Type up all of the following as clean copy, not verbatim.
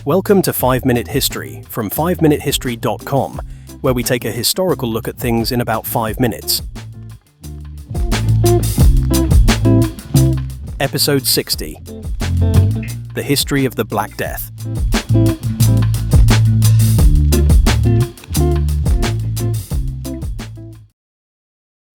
Welcome to 5-Minute History from 5minutehistory.com, where we take a historical look at things in about 5 minutes. Episode 60. The History of the Black Death.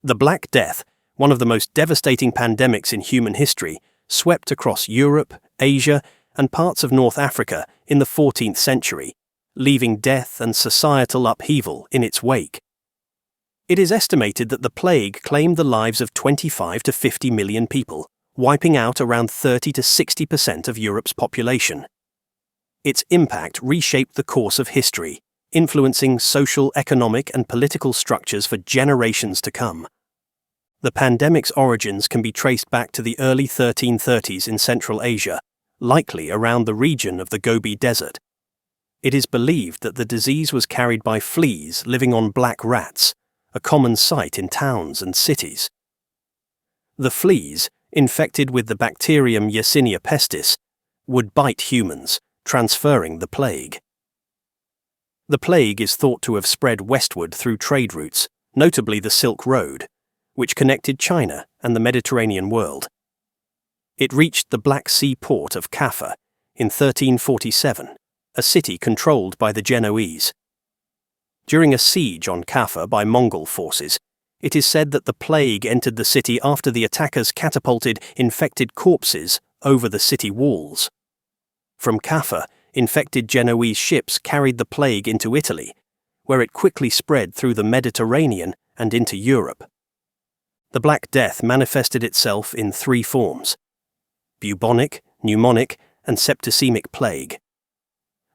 The Black Death, one of the most devastating pandemics in human history, swept across Europe, Asia, and parts of North Africa in the 14th century, leaving death and societal upheaval in its wake. It is estimated that the plague claimed the lives of 25 to 50 million people, wiping out around 30 to 60% of Europe's population. Its impact reshaped the course of history, influencing social, economic, and political structures for generations to come. The pandemic's origins can be traced back to the early 1330s in Central Asia, likely around the region of the Gobi Desert. It is believed that the disease was carried by fleas living on black rats, a common sight in towns and cities. The fleas, infected with the bacterium Yersinia pestis, would bite humans, transferring the plague. The plague is thought to have spread westward through trade routes, notably the Silk Road, which connected China and the Mediterranean world. It reached the Black Sea port of Kaffa in 1347, a city controlled by the Genoese. During a siege on Kaffa by Mongol forces, it is said that the plague entered the city after the attackers catapulted infected corpses over the city walls. From Kaffa, infected Genoese ships carried the plague into Italy, where it quickly spread through the Mediterranean and into Europe. The Black Death manifested itself in 3 forms: bubonic, pneumonic, and septicemic plague.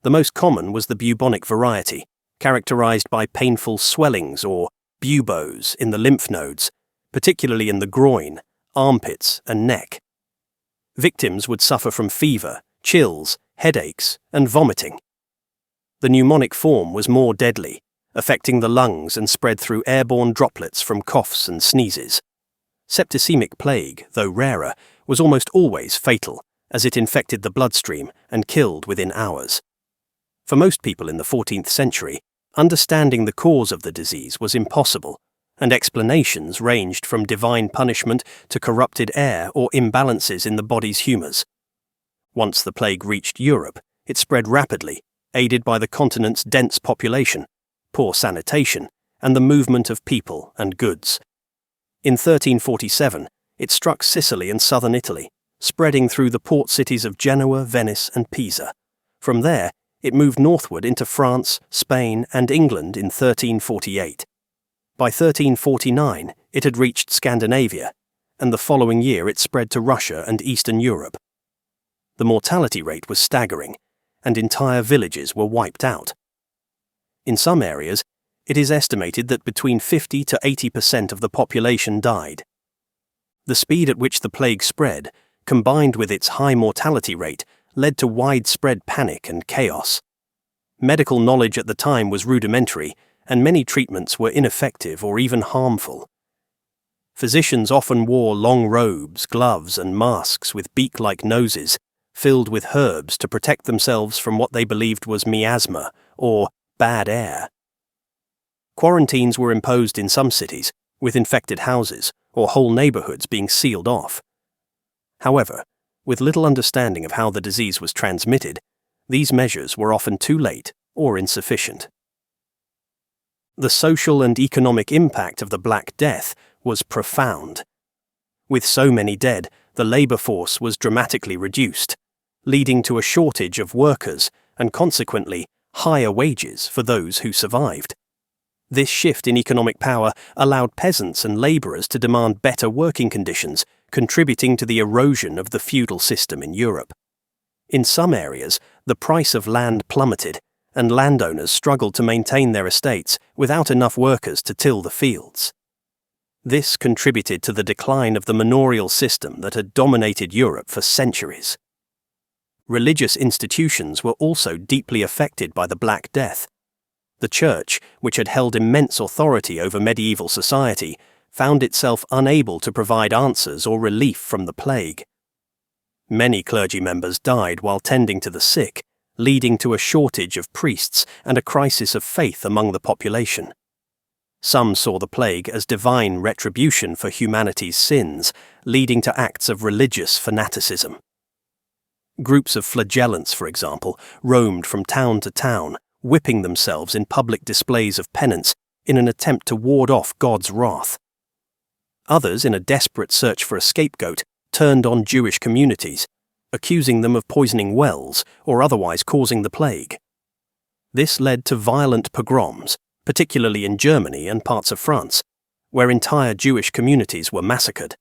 The most common was the bubonic variety, characterized by painful swellings or buboes in the lymph nodes, particularly in the groin, armpits, and neck. Victims would suffer from fever, chills, headaches, and vomiting. The pneumonic form was more deadly, affecting the lungs and spread through airborne droplets from coughs and sneezes. Septicemic plague, though rarer, was almost always fatal, as it infected the bloodstream and killed within hours. For most people in the 14th century, understanding the cause of the disease was impossible, and explanations ranged from divine punishment to corrupted air or imbalances in the body's humours. Once the plague reached Europe, it spread rapidly, aided by the continent's dense population, poor sanitation, and the movement of people and goods. In 1347, it struck Sicily and southern Italy, spreading through the port cities of Genoa, Venice, and Pisa. From there, it moved northward into France, Spain, and England in 1348. By 1349, it had reached Scandinavia, and the following year it spread to Russia and Eastern Europe. The mortality rate was staggering, and entire villages were wiped out. In some areas, it is estimated that between 50 to 80% of the population died. The speed at which the plague spread, combined with its high mortality rate, led to widespread panic and chaos. Medical knowledge at the time was rudimentary, and many treatments were ineffective or even harmful. Physicians often wore long robes, gloves, and masks with beak-like noses, filled with herbs to protect themselves from what they believed was miasma, or bad air. Quarantines were imposed in some cities, with infected houses or whole neighborhoods being sealed off. However, with little understanding of how the disease was transmitted, these measures were often too late or insufficient. The social and economic impact of the Black Death was profound. With so many dead, the labor force was dramatically reduced, leading to a shortage of workers and consequently higher wages for those who survived. This shift in economic power allowed peasants and labourers to demand better working conditions, contributing to the erosion of the feudal system in Europe. In some areas, the price of land plummeted, and landowners struggled to maintain their estates without enough workers to till the fields. This contributed to the decline of the manorial system that had dominated Europe for centuries. Religious institutions were also deeply affected by the Black Death. The Church, which had held immense authority over medieval society, found itself unable to provide answers or relief from the plague. Many clergy members died while tending to the sick, leading to a shortage of priests and a crisis of faith among the population. Some saw the plague as divine retribution for humanity's sins, leading to acts of religious fanaticism. Groups of flagellants, for example, roamed from town to town, whipping themselves in public displays of penance in an attempt to ward off God's wrath. Others, in a desperate search for a scapegoat, turned on Jewish communities, accusing them of poisoning wells or otherwise causing the plague. This led to violent pogroms, particularly in Germany and parts of France, where entire Jewish communities were massacred.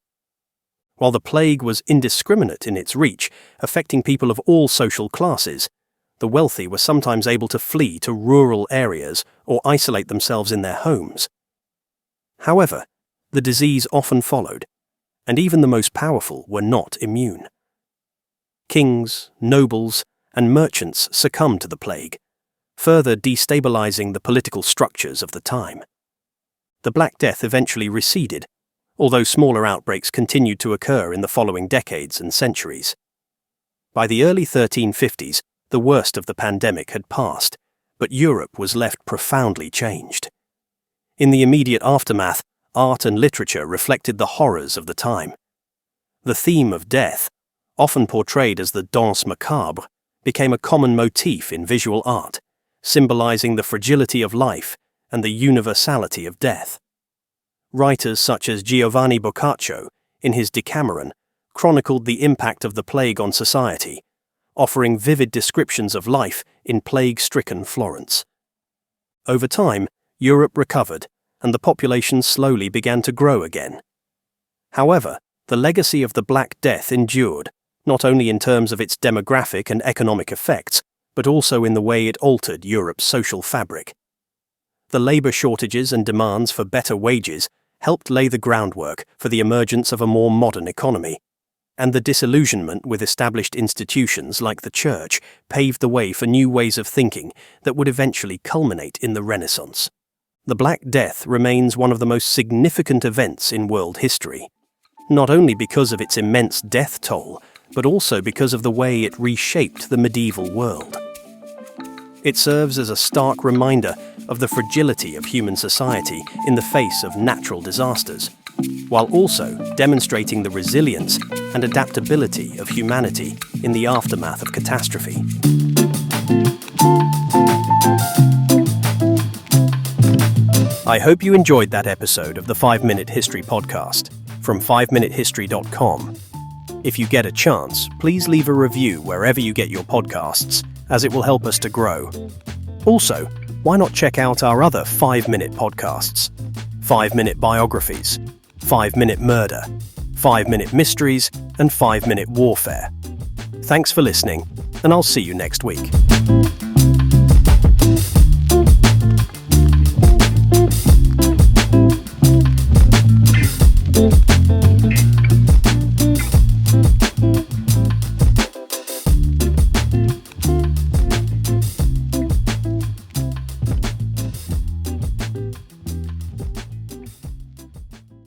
While the plague was indiscriminate in its reach, affecting people of all social classes, the wealthy were sometimes able to flee to rural areas or isolate themselves in their homes. However, the disease often followed, and even the most powerful were not immune. Kings, nobles, and merchants succumbed to the plague, further destabilizing the political structures of the time. The Black Death eventually receded, although smaller outbreaks continued to occur in the following decades and centuries. By the early 1350s, the worst of the pandemic had passed, but Europe was left profoundly changed. In the immediate aftermath, art and literature reflected the horrors of the time. The theme of death, often portrayed as the danse macabre, became a common motif in visual art, symbolizing the fragility of life and the universality of death. Writers such as Giovanni Boccaccio, in his Decameron, chronicled the impact of the plague on society, offering vivid descriptions of life in plague-stricken Florence. Over time, Europe recovered, and the population slowly began to grow again. However, the legacy of the Black Death endured, not only in terms of its demographic and economic effects, but also in the way it altered Europe's social fabric. The labor shortages and demands for better wages helped lay the groundwork for the emergence of a more modern economy, and the disillusionment with established institutions like the Church paved the way for new ways of thinking that would eventually culminate in the Renaissance. The Black Death remains one of the most significant events in world history, not only because of its immense death toll, but also because of the way it reshaped the medieval world. It serves as a stark reminder of the fragility of human society in the face of natural disasters, while also demonstrating the resilience and adaptability of humanity in the aftermath of catastrophe. I hope you enjoyed that episode of the 5-Minute History Podcast from 5minutehistory.com. If you get a chance, please leave a review wherever you get your podcasts, as it will help us to grow. Also, why not check out our other 5-minute podcasts? 5-Minute Biographies, 5-Minute Murder, 5-Minute Mysteries, and 5-Minute Warfare. Thanks for listening, and I'll see you next week.